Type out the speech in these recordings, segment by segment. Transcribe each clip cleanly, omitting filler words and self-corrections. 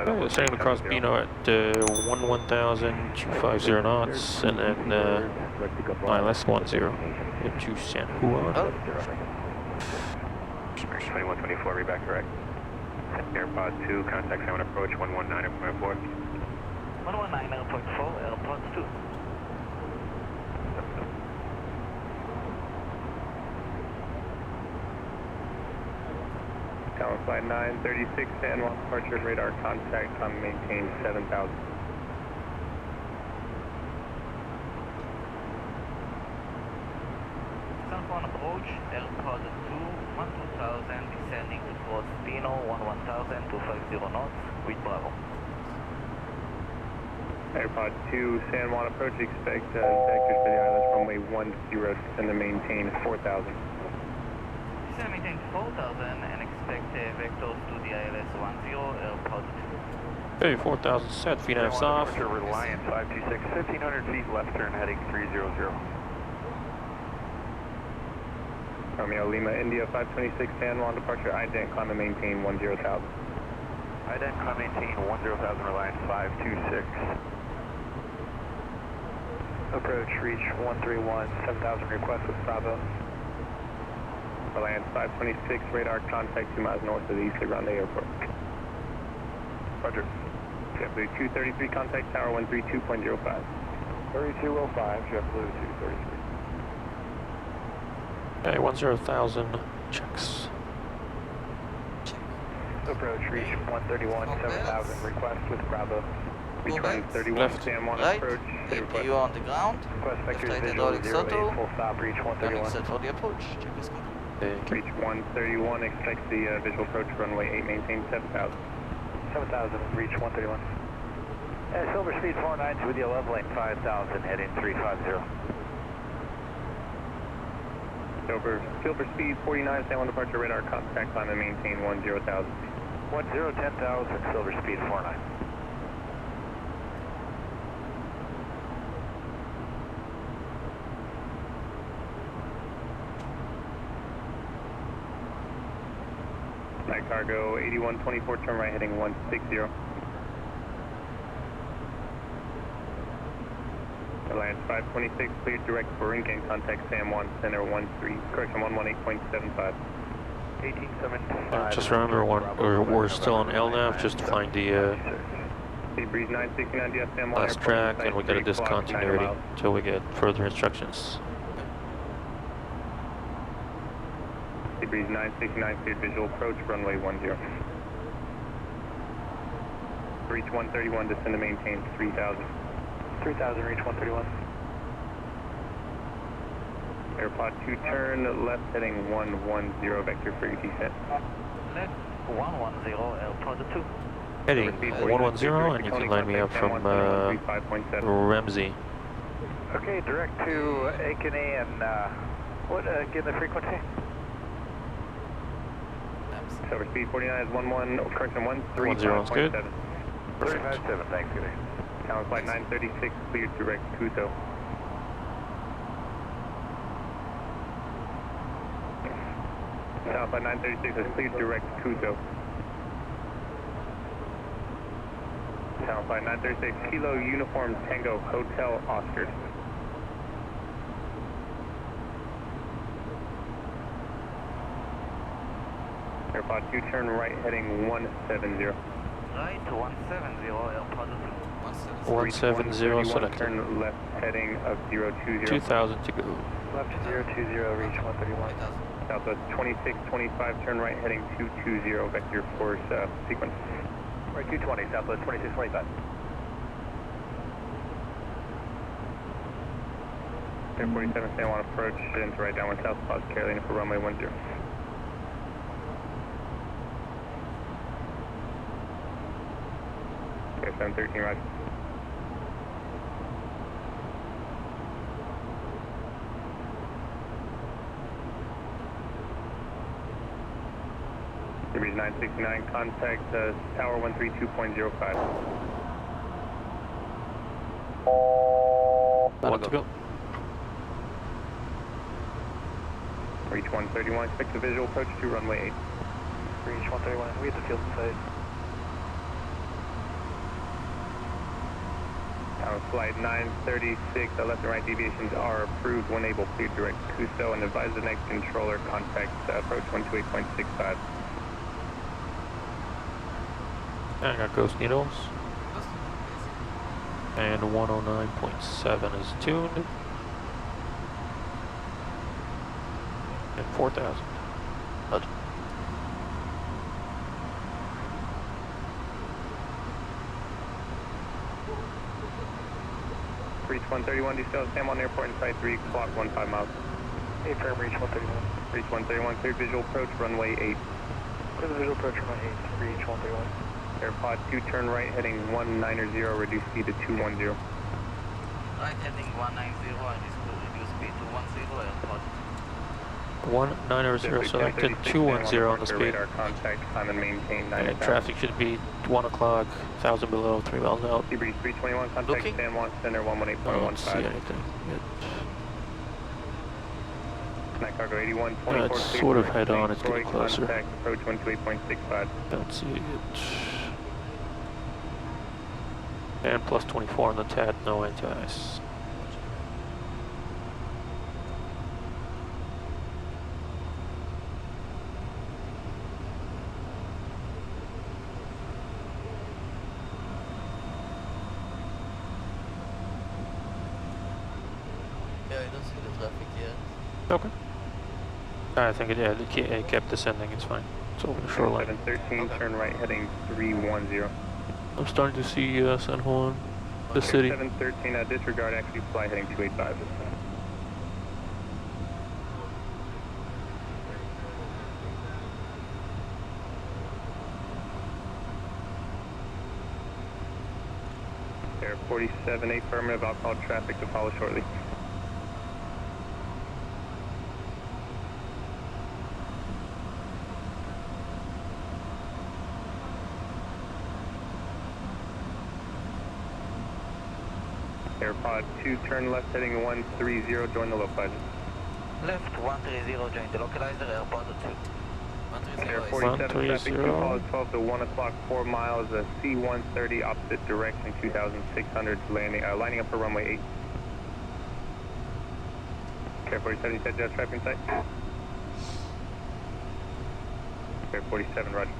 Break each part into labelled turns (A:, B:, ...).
A: Sending across Bino at 11,250 knots, and then ILS 10 into San Juan.
B: Oh.
C: 2124, read back correct. AirPod 2, contact 7 approach 119.4.
B: 119.4, AirPod 2.
C: Tower flight 936, San Juan departure, radar contact, on maintain 7,000.
B: San Juan approach, AirPod 2, 12,000, descending towards Pino, 11,250 knots, with Bravo.
C: AirPod 2, San Juan approach, expect vectors for the ILS runway 10, descend to maintain 4,000.
B: Descend maintain 4,000 and expect vectors to the ILS 10, AirPod 2.
A: Okay, 4,000 set, feet and a half off.
C: Reliance 526, 1,500 feet left turn heading 300. Romeo Lima, India 526, San Juan departure, ident, climb and maintain 10,000. Ident, climb maintain 10,000, Reliance 526. Approach, reach 131, 7,000, request with Bravo. Reliance 526, radar contact 2 miles north of the East Grande Airport. Roger. JetBlue 233, contact tower 132.05. 3205, JetBlue 233.
A: Okay, 10,000 checks.
C: Approach, reach 131, 7,000, request with Bravo. Reach 131,
A: Left.
C: San Juan
B: Right,
C: approach.
B: APU on the ground.
C: Request vector
B: Left
C: visual
B: hydraulic
C: 08,
B: throttle.
C: full stop, reach
B: Landing
C: 131.
B: set for the approach. Check is complete.
A: Okay.
C: Reach 131, expect the visual approach runway 8, maintain 7,000. 7,000, reach 131. Silver speed 49 with the level lane 5,000, heading 350. Silver speed 49, San Juan departure, radar contact, climb and maintain 10,000. 10,000, silver speed 49. Night cargo 8124, turn right heading 160. Alliance 526, cleared direct for Rincon, contact San Juan Center 118.75. 1875.
A: Just remember, we're still on LNAV, just to find the
C: Breeze 969, DS San Juan
A: last track, and we got a discontinuity until we get further instructions.
C: Breeze 969, cleared visual approach, runway 10. Reach 131, descend to maintain 3,000. 3,000, reach 131. AirPod 2, turn left heading 110, vector for your descent.
B: Left 110, AirPod 2.
A: Heading 110, and you can line me up from Ramsey.
C: Okay, direct to Ankeny and what, give the frequency? Silver speed 49 is 11, correction 135.7. 357, thanks, good day. Tower flight 936, cleared direct Kuto. Tower flight 936 is cleared direct Kuto. Tower flight 936, Kilo Uniform Tango Hotel Oscar. AirPod 2, turn right heading 170.
B: Right 170, AirPod 2.
A: 170, select.
C: Turn left heading of 020.
A: 2,000 to go.
C: Left 020, reach 131. Southwest 2625, turn right heading 220, vector force sequence. Right 220, Southwest 2625. Air 47, San Juan approach, into right downwind south, South Carolina for runway 10. Air 713, right. Breeze 969, contact tower 132.05.
A: One to go.
C: Reach 131, expect the visual approach to runway 8. Reach 131, we have the field in sight. Flight 936, left and right deviations are approved when able. Clear direct to Cuso and advise the next controller contact approach 128.65.
A: I got ghost needles. And 109.7 is tuned. And 4,000. Roger.
C: Reach 131, descend San Juan Airport inside 3 o'clock, 15 miles.
B: Affirm, reach 131.
C: Reach 131, clear visual approach, runway 8.
B: Clear the visual approach, runway 8, reach 131.
C: AirPod 2, turn right, heading 190, reduce speed to 210.
B: Right, heading 190, reduce speed to 10, AirPod.
A: 190, selected 210 on the speed.
C: Radar contact, climb and maintain 90.
A: And traffic should be 1 o'clock, 1,000 below, 3 miles out.
C: Debrief 321, contact
A: Looking.
C: San Juan Center
A: I don't see
C: 118.15.
A: anything yet.
C: Night cargo 8124.
A: It's sort of head on, it's getting closer.
C: Contact approach 128.65.
A: Don't see it yet. And plus 24 on the TAD, no anti-ice.
B: Yeah, I don't see the traffic yet.
A: Okay. I think it kept descending, it's fine. It's over the shoreline.
C: 713,
B: Okay.
C: turn right, heading 310.
A: I'm starting to see San Juan, the city.
C: 713, disregard, actually fly heading 285. Air 47, affirmative, I'll call traffic to follow shortly. AirPod 2, turn left heading 130, join the localizer.
B: Left 130, join the localizer, AirPod 2.
C: Air
B: 130
C: 47, traffic 2
A: 130.
C: follows 12 to 1 o'clock, 4 miles, C-130, opposite direction, 2,600, lining up for runway 8. Air 47, you said just traffic in sight? Air 47, roger.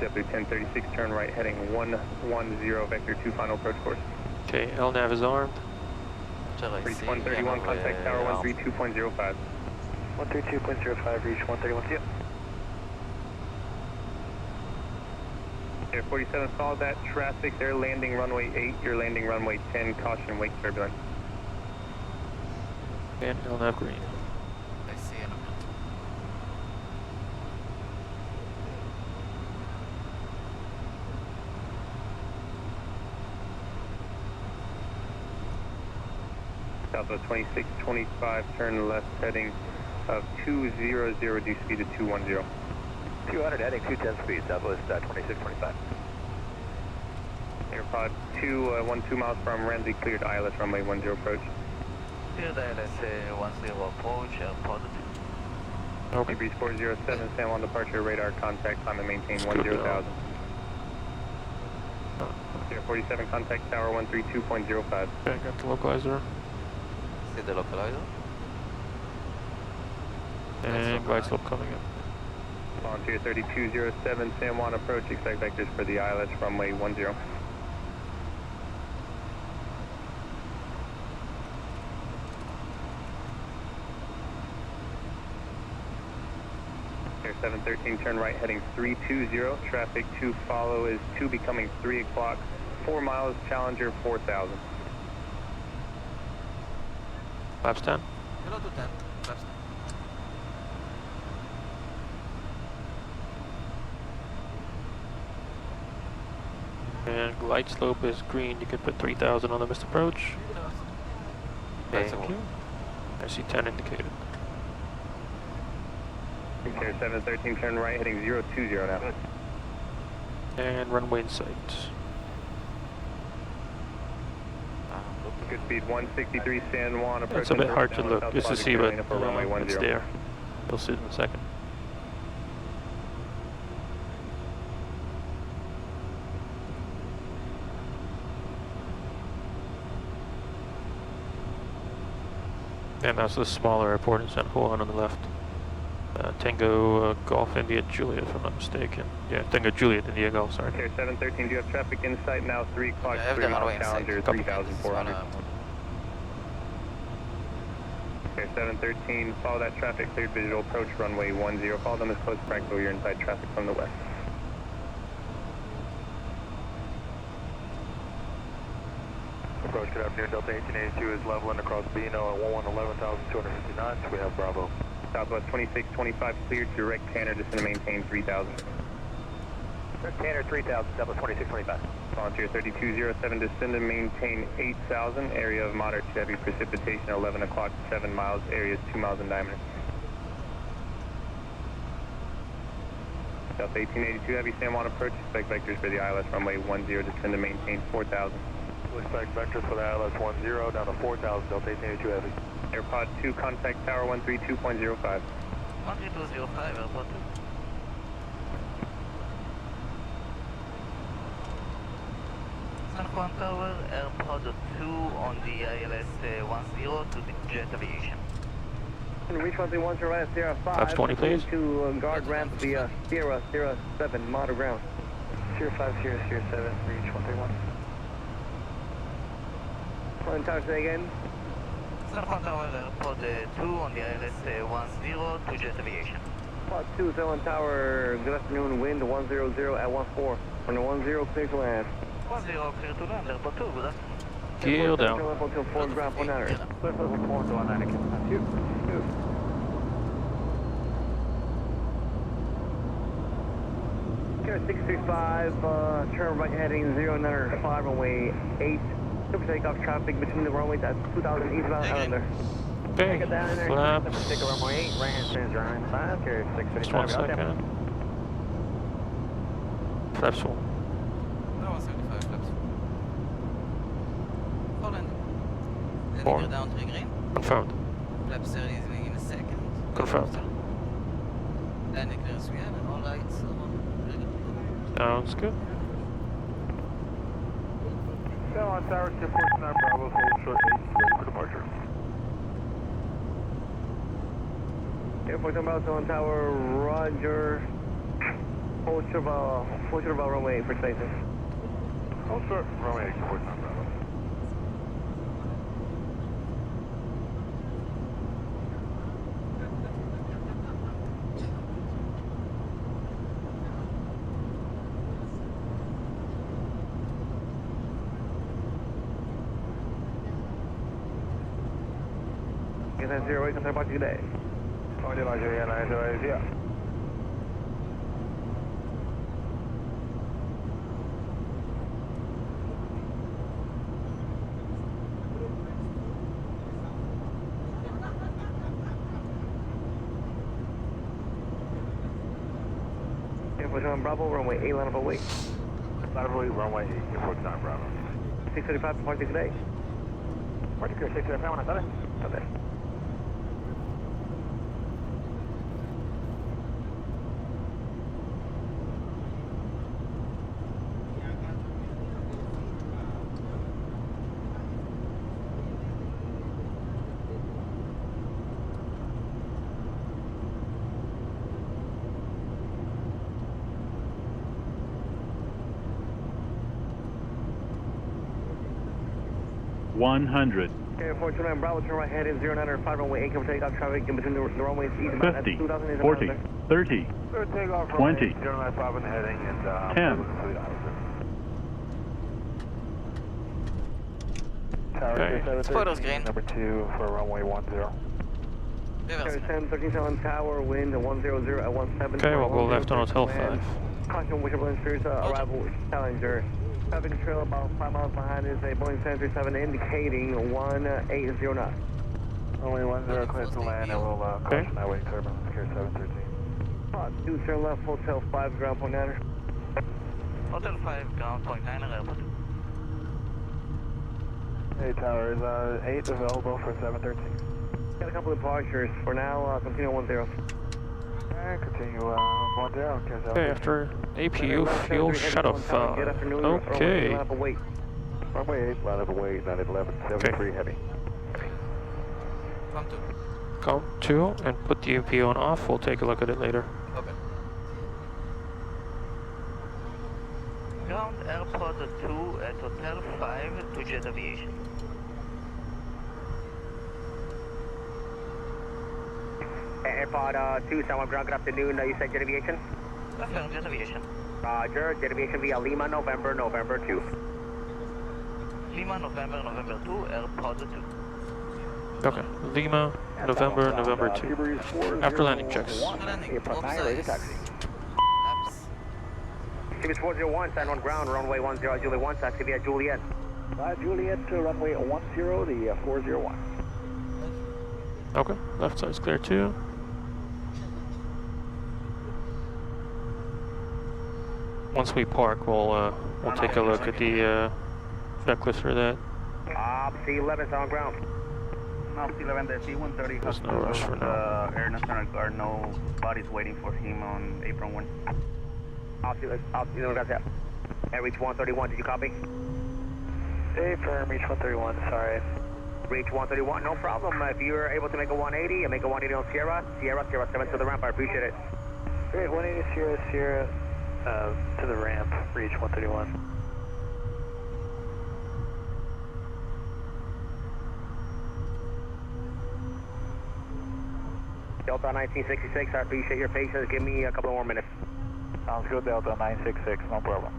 C: W1036, turn right, heading 110, vector 2, final approach course.
A: Okay, LNAV is armed.
C: Reach 131, contact tower 132.05.
B: 132.05, reach 131, see ya.
C: Air 47, follow that traffic, they're landing runway 8, you're landing runway 10, caution, wake turbulence.
A: And LNAV green.
B: I see an
C: Southwest 2625, turn left heading of 200, reduce speed to 210.
B: 200 heading 210 speed, Southwest 2625.
C: AirPod 2, 12 miles from Ramsey, cleared ILS runway 10 approach.
B: Cleared ILS 10 approach, AirPod 2.
A: Okay.
C: Breeze 407, San Juan departure, radar contact, climb and maintain 10,000. Air 47, contact tower 132.05.
A: Okay, got the localizer.
B: See the localizer?
A: And glide slope coming in.
C: Volunteer 3207, San Juan approach, expect vectors for the ILS runway 10. Air 713, turn right heading 320, traffic 2 follow is 2 becoming 3 o'clock, 4 miles, Challenger 4,000.
A: Flaps 10.
B: Hello to 10, flaps 10.
A: And glide slope is green. You can put 3,000 on the missed approach. Thank you. I see 10 indicated.
C: Air 713, turn right heading 020 now.
A: And runway in sight.
C: Good speed 163, San Juan approach.
A: It's a bit hard to look just to see what it's there. You'll see it in a second. And that's the smaller airport in San Juan on the left. Tango Golf India Juliet, if I'm not mistaken. Yeah, Tango Juliet India Golf, sorry.
C: Okay, 713, do you have traffic in sight now? 3 o'clock,
D: I have
C: 3
D: the
C: mile
D: runway in sight.
C: Challenger, 3,400. Okay, 713, follow that traffic, cleared visual approach runway 10. Follow them as close as practical, you're inside traffic from the west.
E: Approach, good afternoon, Delta 1882 is leveling across Beano at 11,250 knots. We have Bravo.
C: Southwest 2625 cleared, direct Tanner, descend to maintain 3,000.
E: Direct Tanner 3,000, Southwest 2625.
C: Volunteer 3207, descend to maintain 8,000, area of moderate to heavy precipitation, 11 o'clock, 7 miles, area is 2 miles in diameter. Delta 1882, heavy San Juan approach, expect vectors for the ILS Runway 10, descend to maintain 4,000.
E: We expect vectors for the ILS 10 down to 4,000, Delta 1882 heavy.
C: AirPod 2, contact tower 132.05.
B: 13205, AirPod 2. San Juan Tower, AirPod 2 on the ILS 10 to the Jet Aviation.
F: Reach 131 right at Sierra 5.
A: Flaps 20, please.
F: To guard ramp via Sierra 07, model ground.
E: Sierra 5, Sierra 7, reach 131.
F: One tower, say again.
B: San Juan Tower, AirPod 2 on the ILS 10 to Jet Aviation.
F: Pod 2, San Juan Tower, good afternoon, wind 100 at 14. On the 10, clear to land.
B: 10 clear to land, AirPod 2, good afternoon.
A: Gale down.
F: Level 4, ground 100.
E: Clear level 4 to 19. Two.
F: Sierra 635, turn right heading 095, runway 8. Super takeoff traffic between the runways at 2,000 eastbound Islander.
A: Okay, flaps.
E: Take runway 8, right hand stands running 5, carrier 655.
A: Just 1 second. Flaps full.
D: No, 175 flaps. For landing. Landing
A: 4.
D: gear down, triggering.
A: Confirmed.
D: Flaps releasing in a second.
A: Confirmed.
D: Landing clearance we have, and all lights are on.
A: Sounds good.
E: San Juan Tower, 249 Bravo, hold short 8, ready for departure.
F: Airport San Juan Tower, Roger. Full short runway 8 for station.
E: Hold short, runway 8, 249 Bravo.
F: Get that 08, come about you today.
E: Roger, yeah, 9 yeah.
F: Airport San Bravo, runway 8, line up away.
E: Line of 8, runway 8, 249 Bravo.
F: 635, departure today.
E: Party clear, 635, buenas tardes.
F: Okay. Okay, 429 Bravo, turn right heading 095, runway 8, come takeoff traffic in between the runways eastbound at 2,000
G: 40, 30,
E: Clear takeoff,
G: 20,
E: 095 in the heading, and
G: 10.
A: Okay.
D: Spoilers green.
E: Number 2 for runway 10.
D: Reverse.
F: 10, 13 Tower, wind 100 at 17.
A: Okay, we'll go left on Hotel 5.
F: Caution, Wishable Inspires, arrival Challenger. Traffic control about 5 miles behind is a Boeing 737 indicating 180 knots.
E: Runway 10, clear to land, and we'll
A: Okay.
E: caution that way, turbulence, carrier 713.
F: Pod 2, turn left, Hotel 5, ground point 9.
B: Hotel 5, ground point 9, AirPod 2.
E: Hey, Tower, is 8 available for 713?
F: Got a couple of departures. For now, continue 10.
E: Alright, continue 10, carrier
A: Okay, after APU fuel shutoff.
F: Good afternoon.
A: Okay.
E: Runway 8, line up away, 911, 73 heavy.
D: Come to.
A: Go 2 and put the UP on off. We'll take a look at it later.
D: Okay.
B: Ground AirPod 2 at Hotel 5 to Jet Aviation.
F: AirPod 2, someone ground, good afternoon. You said Jet Aviation?
B: Affirm, Jet Aviation.
F: Roger, Jet Aviation via Lima, November 2.
B: Lima, November 2, AirPod 2.
A: Okay. Lima, November 2. After landing checks.
D: Landing. Offside. Laps.
F: Series 401, sign on ground, runway 10, Juliet 1, taxi via Juliet.
C: Juliet to runway 10, the 401.
A: Okay. Left side's clear too. Once we park, we'll take a look at the checklist for that.
F: C11, sign on ground.
C: C11, the C-130.
A: There's no rush for now.
C: Air National Guard, no bodies waiting for him on apron 1.
F: Gracias. Air Reach 131, did you copy?
C: Hey, firm, Reach 131, sorry.
F: Reach 131, no problem. If you're able to make a 180, make a 180 on Sierra. Sierra 7 to the ramp, I appreciate it.
C: Great, 180 Sierra, to the ramp, Reach 131.
F: Delta 1966, I appreciate your patience. Give me a couple more minutes.
C: Sounds good, Delta 966, no problem.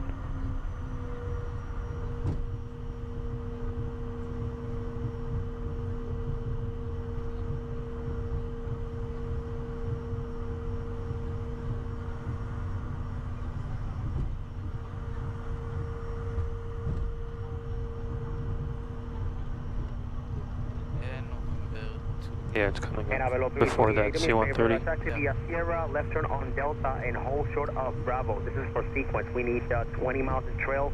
A: Yeah, it's coming up before that C-130.
F: Taxi via Sierra, left turn on Delta and hold short of Bravo. This is for sequence. We need 20 miles of trail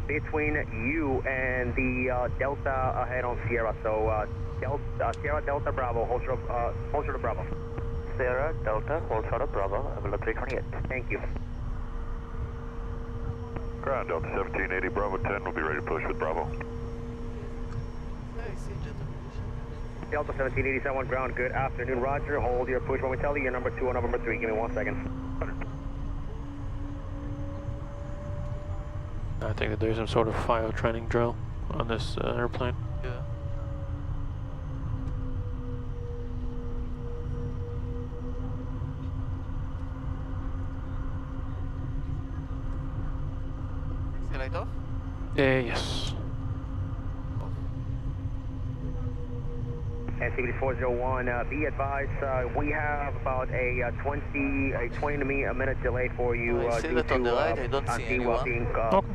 F: between you and the Delta ahead on Sierra. So Sierra, Delta, Bravo, hold short of Bravo.
C: Sierra, Delta, hold short of Bravo, Avila 328.
F: Thank you.
E: Ground Delta 1780, Bravo 10 will be ready to push with Bravo.
D: I see Jet Aviation.
F: Delta 1787 ground, good afternoon, Roger. Hold your push when we tell you you're number 2 or number 3. Give me 1 second.
A: I think that there's some sort of fire training drill on this airplane.
D: Yeah. Taxi light off?
A: Yes.
F: NCBD 401, be advised, we have about a 20-minute delay for you.
D: I see that on the right, I don't see anyone.
F: Being,
A: Okay.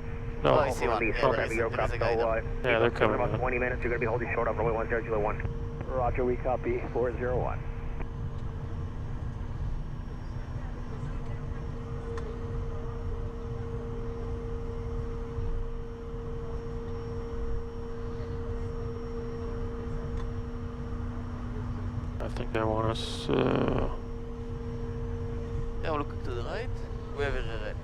A: No.
D: Oh, I see one.
F: released
D: Yeah,
F: from
D: there is-
F: heavy aircraft.
D: there is a guy
F: So,
D: there.
A: Yeah, they're coming
F: in about
A: in.
F: 20 minutes. You're going to be holding short of runway 10, Juliet 1.
C: Roger, we copy 401.
A: I think they want us.
D: Yeah, looking to the right. We have aircraft.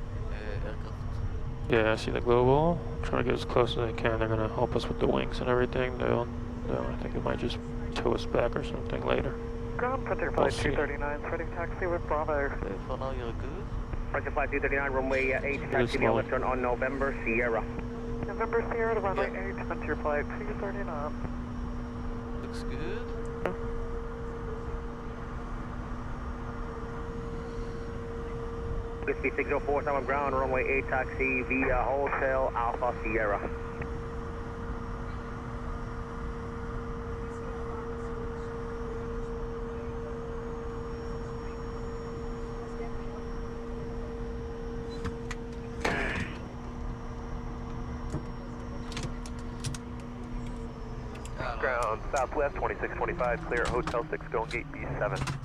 A: Yeah, I see the global. Trying to get as close as they can. They're gonna help us with the wings and everything. I think they might just tow us back or something later.
C: Ground, Frontier
A: We'll
C: Flight
A: see.
C: 239, heading taxi with Bravo.
D: Okay, for now you're good.
F: Frontier Flight 239, runway 8, taxi via
A: small.
F: left turn on November, Sierra.
C: November Sierra to runway 8, Frontier Flight 239.
D: Looks good.
F: Whiskey 604, someone ground, runway 8, taxi via Hotel Alpha Sierra.
E: Ground Southwest 2625, clear Hotel 6, going gate B7.